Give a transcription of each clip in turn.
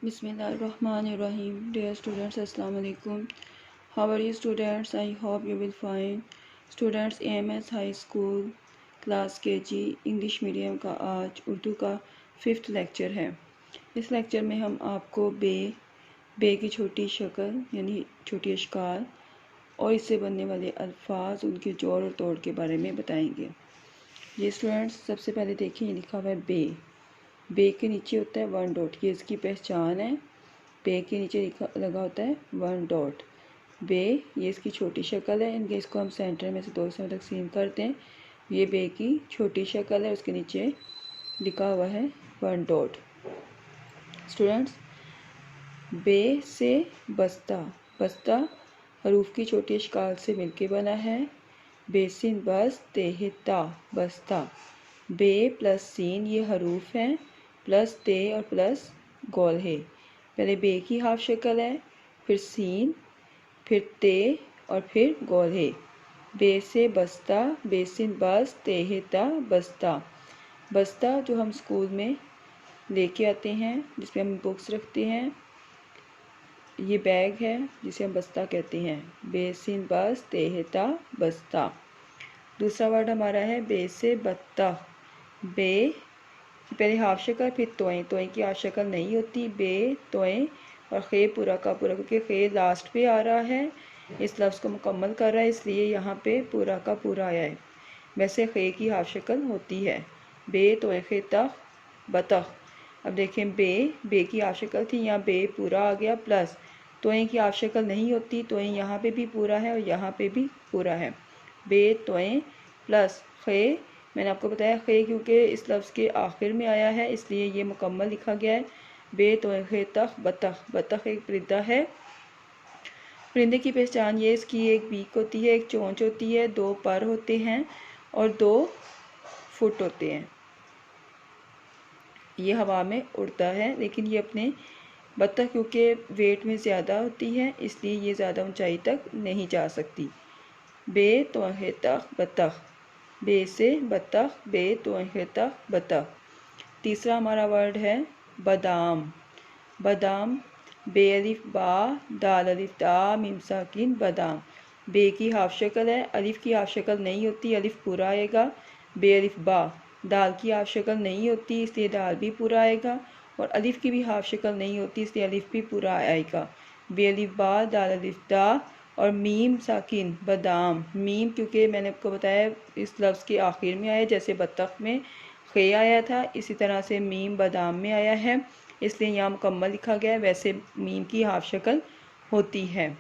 Bismillahirrahmanirrahim. Dear students, Assalamu alaikum. How are you students? I hope you will fine. Students, AMS High School class KG English medium का आज उर्दू का 5th lecture है। इस lecture में हम आपको बे की छोटी शक्ल यानी छोटी अशकाल और इससे बनने वाले अल्फाज, उनके जोड़ और तोड़ के बारे में बताएंगे। ये स्टूडेंट्स सबसे पहले देखें, ये लिखा हुआ है बे के नीचे होता है 1 डॉट, ये इसकी पहचान है। बे के नीचे लगा होता है 1 डॉट। बे ये इसकी छोटी शक्ल है, इनके इसको हम सेंटर में से 2 हिस्सों में तकसीम करते हैं। ये बे की छोटी शक्ल है, उसके नीचे लिखा हुआ है 1 डॉट। स्टूडेंट्स, बे से बस्ता हरूफ की छोटी अशकाल से मिलके बना है। बेसिन बस तेहता बस्ता। बे प्लस सीन ये हरूफ हैं, प्लस ते और प्लस गोल है। पहले बे की हाफ शक्ल है, फिर सीन, फिर ते और फिर गोल है। बे से बस्ता, बेसिन बस तेहता बस्ता। बस्ता जो हम स्कूल में लेके आते हैं, जिसमें हम बुक्स रखते हैं, ये बैग है जिसे हम बस्ता कहते हैं। बेसिन बस तेहता बस्ता। दूसरा वर्ड हमारा है बे से बत्ता। बे पहले हाफ शक्ल, फिर तोएं की हाफ शक्ल नहीं होती। बे तोएं और खे पूरा का पूरा, क्योंकि खे लास्ट पे आ रहा है, इस लफ्ज़ को मुकम्मल कर रहा है, इसलिए यहाँ पे पूरा का पूरा आया है। वैसे खे की हाफ शक्ल होती है। बे तोएं खे तख बतख। अब देखें, बे की हाफ शक्ल थी, यहाँ बे पूरा आ गया, प्लस तोएं की हाफ शक्ल नहीं होती, तोएं यहाँ पे भी पूरा है और यहाँ पे भी पूरा है। बे तोएं प्लस खे, मैंने आपको बताया खे क्योंकि इस लफ्ज़ के आखिर में आया है, इसलिए ये मुकम्मल लिखा गया है। बे तोएं खे तख बतख। बतख एक परिंदा है। परिंदे की पहचान ये, इसकी एक बीक होती है, एक चोंच होती है, 2 पर होते हैं और 2 फुट होते हैं। ये हवा में उड़ता है, लेकिन ये अपने बतख क्योंकि वेट में ज़्यादा होती है, इसलिए ये ज़्यादा ऊंचाई तक नहीं जा सकती। बे तोहे तख बतख। बे से बतख, बे तोहे तख बतख। तीसरा हमारा वर्ड है बादाम। बादाम बे अलिफ बा दाल अलिफ दा मीम साकिन बादाम। बे की हाफ शक्ल है, अलिफ की हाफ शक्ल नहीं होती, अलिफ पूरा आएगा। बे अलिफ बा, दाल की हाफ शक्ल नहीं होती, इसलिए दाल भी पूरा आएगा, और अलिफ की भी हाफ शक्ल नहीं होती, इसलिए अलिफ भी पूरा आएगा। बे अलिफ बा दाल अलिफ दा और मीम साकिन बादाम। मीम क्योंकि मैंने आपको बताया इस लफ्ज़ के आखिर में आया, जैसे बतख में खे आया था, इसी तरह से मीम बादाम में आया है, इसलिए यहाँ मुकम्मल लिखा गया है। वैसे मीम की हाफ शक्ल होती है।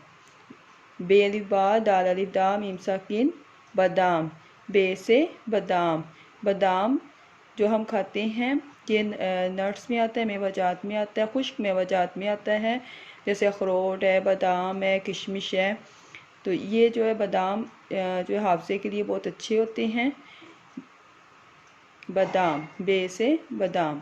बे अलिफ बा दाल अलिफ दा मीम साकिन बादाम। बे से बादाम। बादाम जो हम खाते हैं, ये नट्स में आता है, मेवाजात में आता है, खुश्क मेवाजात में आता है, जैसे अखरोट है, बादाम है, किशमिश है। तो ये जो है बादाम जो है हाफजे के लिए बहुत अच्छे होते हैं। बादाम, बे से बादाम।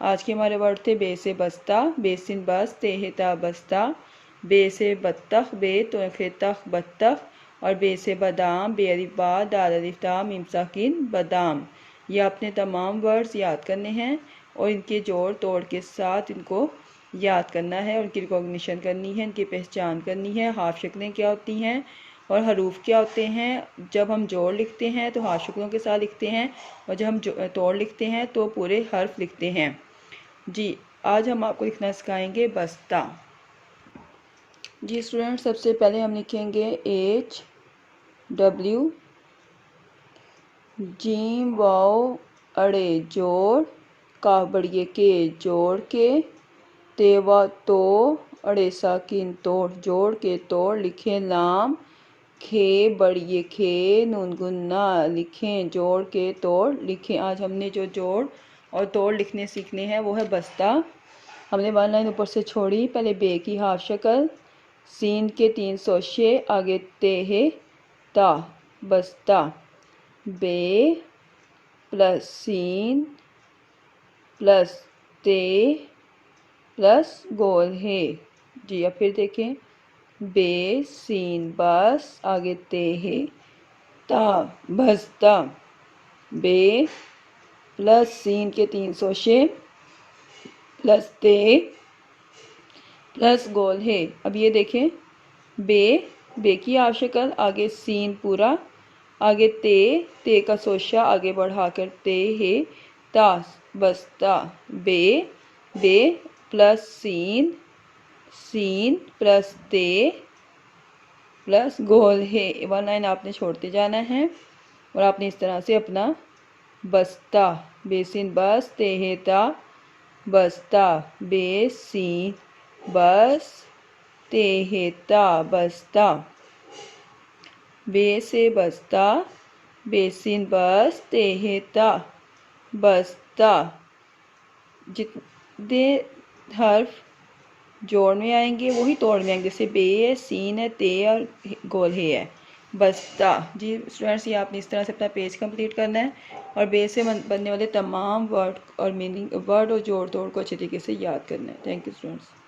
आज के हमारे वर्ड थे बे से बस्ता, बेसिन बस तेहता बस्ता। बे से बत्तख, बे तोखे तख बत्तख। और बे से बादाम, बे अलिफ बा दाल अलिफ दा मीम साकिन बादाम। ये आपने तमाम वर्ड्स याद करने हैं और इनके जोड़ तोड़ के साथ इनको याद करना है, और इनकी रिकॉग्निशन करनी है, इनकी पहचान करनी है। हाफ शक्लें क्या होती हैं और हरूफ क्या होते हैं। जब हम जोड़ लिखते हैं तो हाफ शक्लों के साथ लिखते हैं, और जब हम तोड़ लिखते हैं तो पूरे हर्फ लिखते हैं। जी, आज हम आपको लिखना सिखाएंगे बस्ता। जी स्टूडेंट, सबसे पहले हम लिखेंगे HW, जीम वाओ अड़े जोड़, काफ बड़िए के जोड़ के, तेवा तो अड़े साकिन तोड़ जोड़ के तोड़ लिखें लाम, खे बड़िए खे नून गुन्ना लिखें जोड़ के तोड़ लिखें। आज हमने जो जोड़ और तोड़ लिखने सीखने हैं वो है बस्ता। हमने 1 लाइन ऊपर से छोड़ी, पहले बे की हाफ शक्ल, सीन के 3 सोशे, आगे ते है ता बस्ता। बे प्लस सीन प्लस ते प्लस गोल है। जी, अब फिर देखें, बे सीन बस, आगे ते है ता बस्ता। बे प्लस सीन के 3 सोशे प्लस ते प्लस गोल है। अब ये देखें, बे की आप शक्ल, आगे सीन पूरा, आगे ते का सोशा आगे बढ़ाकर ते है, ता बस्ता, बे प्लस सीन प्लस ते प्लस गोल है। वन लाइन आपने छोड़ते जाना है और आपने इस तरह से अपना बस्ता, बेसिन बस ते है ता बस्ता, बेसिन बस ते है ता बस्ता, बे से बस्ता, बेसिन बस ते है ता बस्ता। जितने हर्फ जोड़ में आएंगे वही तोड़ में आएंगे, जैसे बे है, सीन है, ते और गोल है बस्ता। जी स्टूडेंट्स, ये आपने इस तरह से अपना पेज कंप्लीट करना है और बे से बनने वाले तमाम वर्ड और मीनिंग, वर्ड और जोड़ तोड़ को अच्छे तरीके से याद करना है। Thank you students.